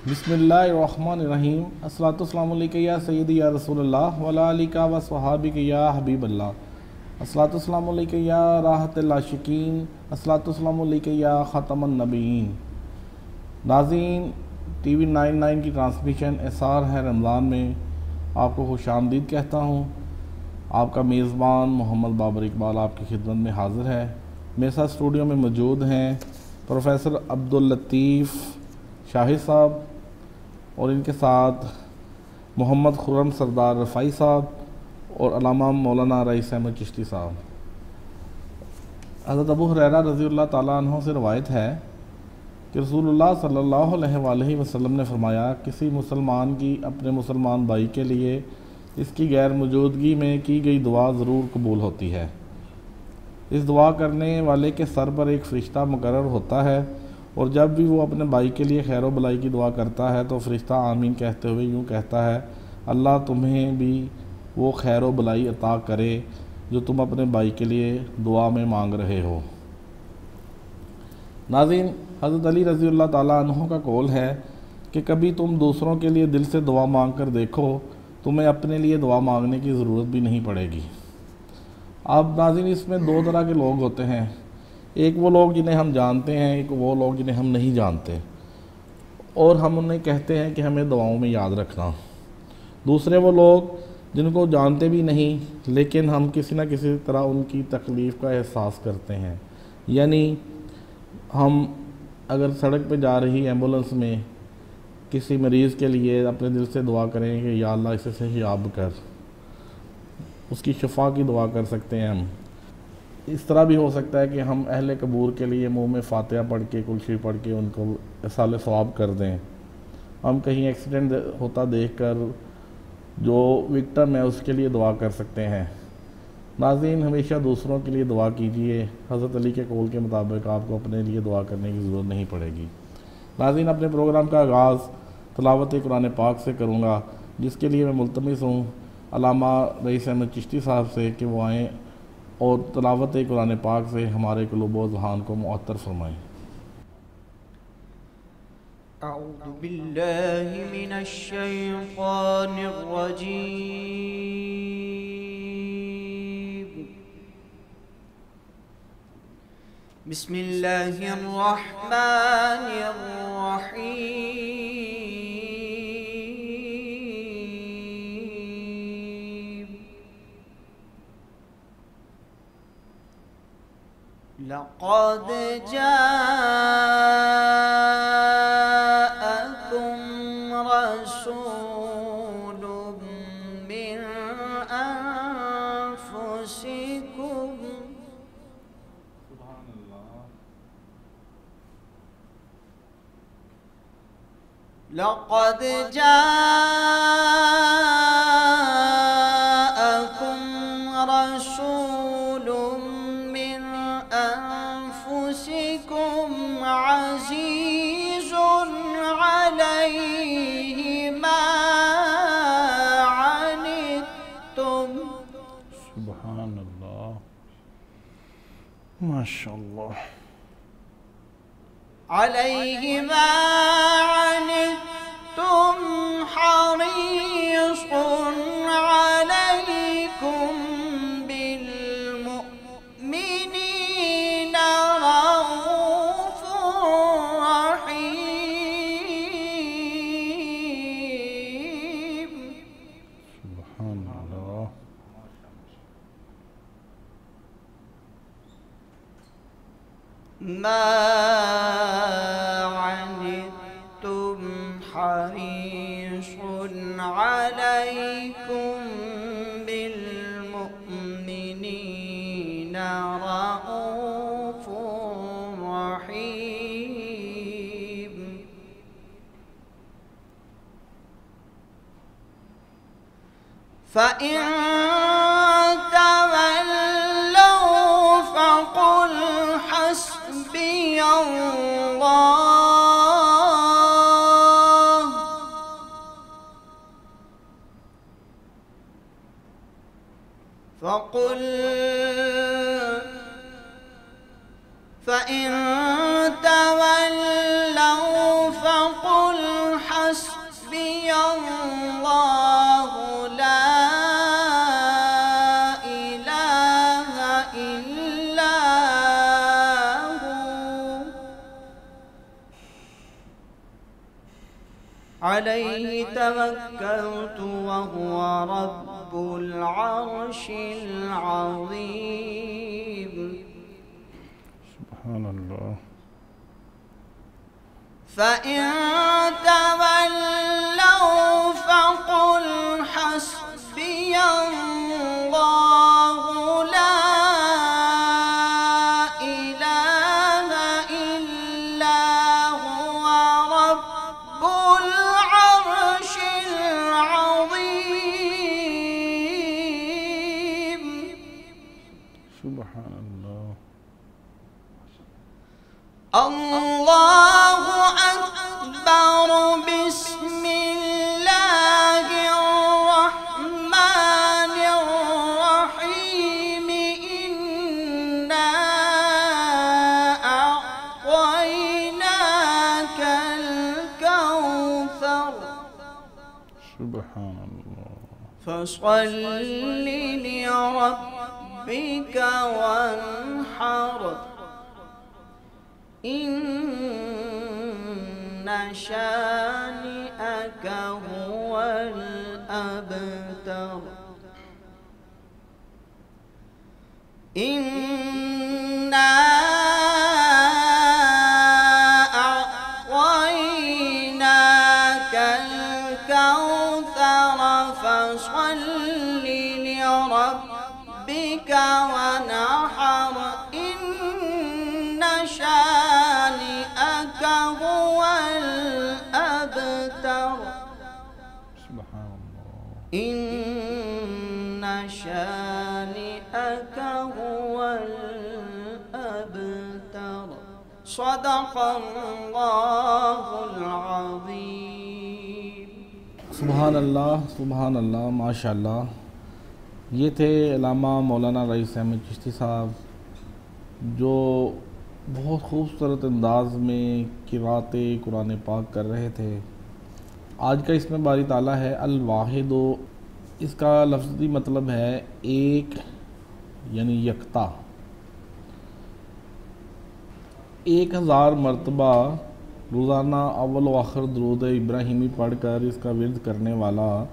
बिस्मिल्लाहिर्रहमानिर्रहीम। अस्सलातुस्सलामु अलैका या सय्यदी या रसूलल्लाह व अला आलिका व सहाबिका या हबीबल्लाह। अस्सलातुस्सलामु अलैका या राहतल आशिकीन। अस्सलातुस्सलामु अलैका या ख़ातमन नबीयीन। नाज़रीन, टीवी 99 की ट्रांसमिशन एसार है रमज़ान में आपको खुशामदीद कहता हूँ। आपका मेज़बान मोहम्मद बाबर इकबाल आपकी खिदमत में हाज़िर है। मेरे साथ स्टूडियो में मौजूद हैं प्रोफेसर अब्दुल लतीफ़ शाहिद साहब और इनके साथ मोहम्मद खुर्रम सरदार रफ़ाई साहब और अल्लामा मौलाना रईस अहमद चिश्ती साहब। हज़रत अबू हुरैरा रज़ियल्लाहु ताला अन्हु से रवायत है कि रसूलुल्लाह सल्लल्लाहु अलैहि वसल्लम ने फरमाया, किसी मुसलमान की अपने मुसलमान भाई के लिए इसकी गैर मौजूदगी में की गई दुआ ज़रूर कबूल होती है। इस दुआ करने वाले के सर पर एक फ़रिश्ता मुकर्रर होता है और जब भी वो अपने भाई के लिए खैर भलाई की दुआ करता है तो फ़रिश्ता आमीन कहते हुए यूँ कहता है, अल्लाह तुम्हें भी वो खैर भलाई अता करे जो तुम अपने भाई के लिए दुआ में मांग रहे हो। नाज़रीन, हज़रत अली रज़ियल्लाहु ताला अन्हु का कौल है कि कभी तुम दूसरों के लिए दिल से दुआ मांग कर देखो, तुम्हें अपने लिए दुआ मांगने की ज़रूरत भी नहीं पड़ेगी। अब नाज़रीन, इसमें दो तरह के लोग होते हैं। एक वो लोग जिन्हें हम जानते हैं, एक वो लोग जिन्हें हम नहीं जानते और हम उन्हें कहते हैं कि हमें दुआओं में याद रखना। दूसरे वो लोग जिनको जानते भी नहीं लेकिन हम किसी न किसी तरह उनकी तकलीफ़ का एहसास करते हैं। यानी हम अगर सड़क पे जा रही एम्बुलेंस में किसी मरीज़ के लिए अपने दिल से दुआ करें कि या अल्लाह इसे सेहयाब कर, उसकी शफा की दुआ कर सकते हैं हम। इस तरह भी हो सकता है कि हम अहले कबूर के लिए मुंह में फातिहा पढ़ के कुलशी पढ़ के उनको इसाले सवाब कर दें। हम कहीं एक्सीडेंट होता देखकर जो विक्टिम है उसके लिए दुआ कर सकते हैं। नाज़रीन, हमेशा दूसरों के लिए दुआ कीजिए। हज़रत अली के कौल के मुताबिक आपको अपने लिए दुआ करने की ज़रूरत नहीं पड़ेगी। नाज़रीन, अपने प्रोग्राम का आगाज़ तिलावत कुरान पाक से करूँगा, जिसके लिए मैं मुल्तमिस हूँ अल्लामा रईस अहमद चिश्ती साहब से कि वो आएँ और तिलावत कुरान पाक से हमारे क़ुलूब व ज़ुहान को मुअत्तर फरमाएँ। अऊज़ु बिल्लाहि मिनश शैतानिर रजीम। बिस्मिल्लाहिर रहमानिर रहीम। लक़द जाअकुम रसूलुम मिन अनफुसिकुम लक़द जाअकुम रसूलुम मिन अनफुसिकुम अज़ीज़ुन अलैहि मा अनित्तुम। सुब्हानल्लाह, माशाअल्लाह। अलैहि मा अनित्तुम हरीसुन अलैकुम बिल मुमिनीना रऊफ़ुर रहीम। सुब्हानल्लाह। मा अनित्तुम हरीसुन अलैकुम बिल मुमिनीना रऊफ़ुर रहीम। फ़इन तवल्लौ फ़क़ुल हस्बियल्लाह फ़क़ुल फ़इन तवल्लौ फ़क़ुल अलैहि तवक्कलतु व हुवा रब्बुल अर्शिल अज़ीम। सुभान अल्लाह। फ़इन तवल्लौ फ़क़ुल हस्बियल्लाहु ला इलाहा इल्ला हुवा रब्बुल अर्शिल अज़ीम। सुभान अल्लाह। अल्लाहु अकबर बिस्मिल्लाहिर रहमानिर रहीम। इन्ना अअतैनाकल कौसर सुभान अल्लाह। फसल्लि लिरब्बिका वन्हर। इन्न शानिअक हुवल अबतर। इन्ना अअतैनाकल कौसर फसल्लि लिरब्बिका वन्हर। इन्न शानिअक हुवल अबतर। सुभान अल्लाह। इन्न शानिअक हुवल अबतर। सदक़ल्लाहुल अज़ीम। सुभान अल्लाह, सुभान अल्लाह, माशाअल्लाह। ये थे अल्लामा मौलाना रईस अहमद चिश्ती साहब, जो बहुत खूबसूरत अंदाज में क़िराअत कुरान पाक कर रहे थे। आज का इसमें बारी ताला है अल वाहिदो। इसका लफ्ज़ी मतलब है एक, यानी यकता। 1000 मरतबा रोज़ाना अव्वल व आखिर दुरूद इब्राहिमी पढ़कर इसका विर्द करने वाला,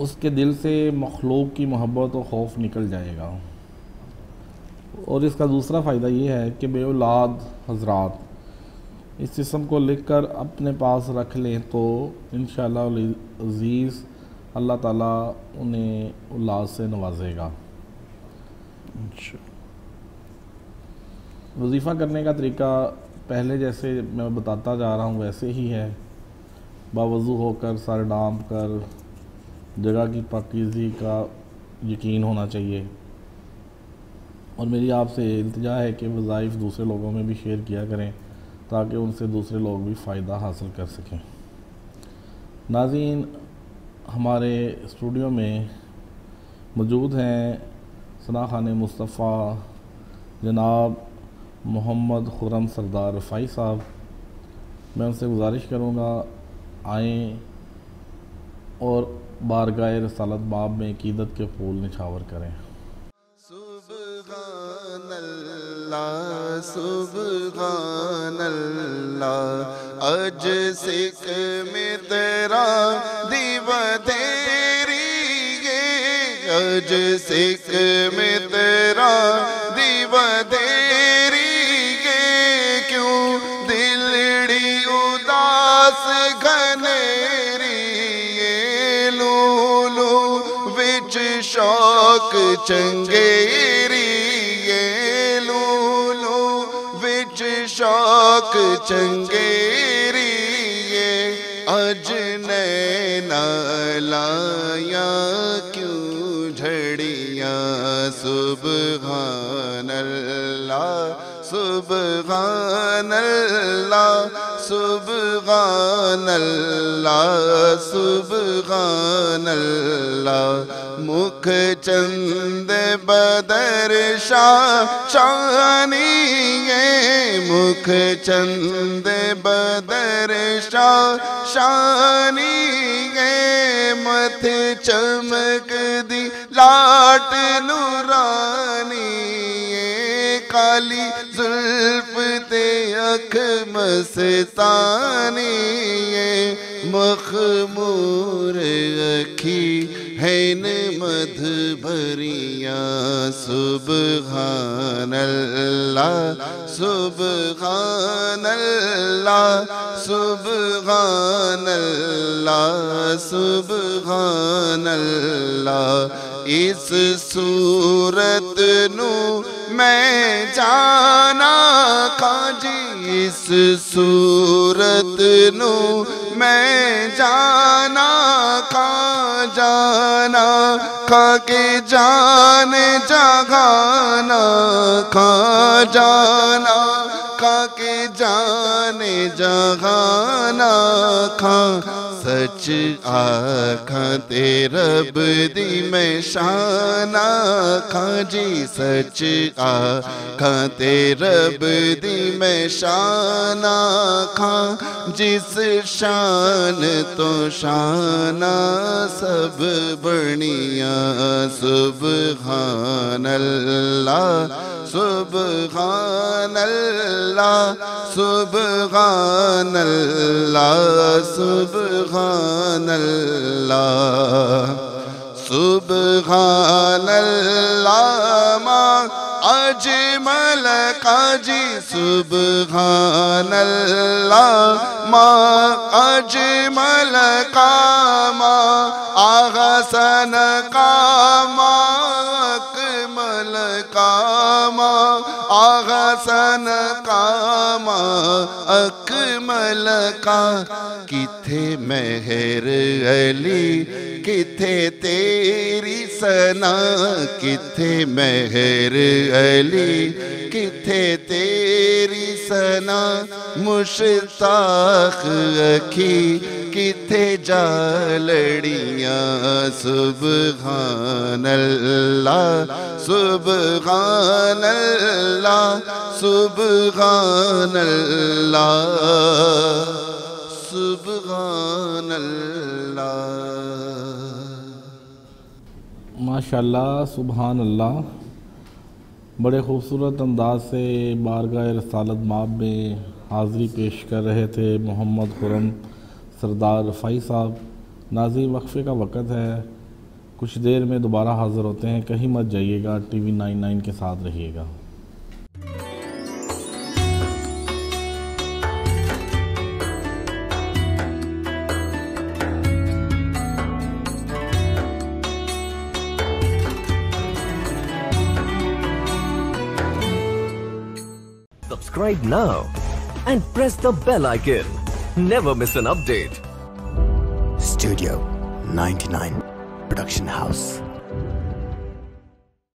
उसके दिल से मखलूक की मोहब्बत और खौफ निकल जाएगा। और इसका दूसरा फ़ायदा ये है कि बेऔलाद हज़रात इस जिस्म को लिखकर अपने पास रख लें तो इंशाअल्लाह अज़ीज़ अल्लाह ताला उन्हें औलाद से नवाजेगा। वजीफ़ा करने का तरीका पहले जैसे मैं बताता जा रहा हूँ वैसे ही है। बावज़ू होकर, सर डांप कर, जगह की पाकीज़गी का यकीन होना चाहिए। और मेरी आपसे इल्तिजा है कि वज़ाइफ दूसरे लोगों में भी शेयर किया करें ताकि उनसे दूसरे लोग भी फ़ायदा हासिल कर सकें। नाज़रीन, हमारे स्टूडियो में मौजूद हैं सना खान मुस्तफ़ा जनाब मोहम्मद खुर्रम सरदार रफ़ाई साहब। मैं उनसे गुजारिश करूँगा आएँ और बारगाह रसालत बाब में अक़ीदत के फूल निछावर करें। सुब्हानल्लाह, सुब्हानल्लाह, अज सिख में तेरा दीवा तेरी गे, अज सिख में तेरा दीवा तेरी गे, क्यों दिलड़ी उदास घनेरी ये लूलू विच शौक चंगेरी, ये लूलू विच शौक चंगेरी, ये अज नैना लाया क्यों झड़ियाँ। सुब्हानल्लाह, सुब्हानल्लाह, सुब्हानल्लाह, सुब्हानल्लाह, मुख चंद बदर शानी है, मुख चंद बदर शानी है, मथ चमक दी लाट नूरानी, काली जुल्फ ते अख मस्तानी ये मखमूर अखी है न मध भरिया सुबहान अल्लाह सुबहान अल्लाह सुबहान अल्लाह सुबहान अल्लाह। इस सूरत नू मैं जाना काजी इस सूरत नू मैं जाना खा के जान जगाना खा जाना खा के जाने जगाना खा सच आखा ते रब दी मैं शाना खा जी सच आखा ते रब दी मैं शाना खा जिस शान तो शाना सब बनिया सुबहान अल्लाह सुबहान अल्लाह सुबहान अल्लाह सुबहान अल्लाह सुबहान अल्लाह मा अजमल काजी सुबहान अल्लाह मा अजमल कामा आगसन कामा अकमल कामा आगसन कामा अकमल का किथे मेहर अली किथे तेरी सना किथे मेहर अली किथे तेरी सना मुश्ताक अखी किथे जा लड़ियाँ सुबहान अल्लाह सुबहान अल्लाह सुबहान अल्लाह सुबहान अल्लाह। माशाल्लाह सुबहान अल्लाह। बड़े ख़ूबसूरत अंदाज से बारगाह रसालत माब में हाज़री पेश कर रहे थे मोहम्मद खुर्रम सरदार रफ़ाई साहब। नाज़रीन वक्फ़े का वक़्त है, कुछ देर में दोबारा हाज़िर होते हैं, कहीं मत जाइएगा, TV 99 के साथ रहिएगा। Subscribe now and press the bell icon. Never miss an update. Studio 99 Production House.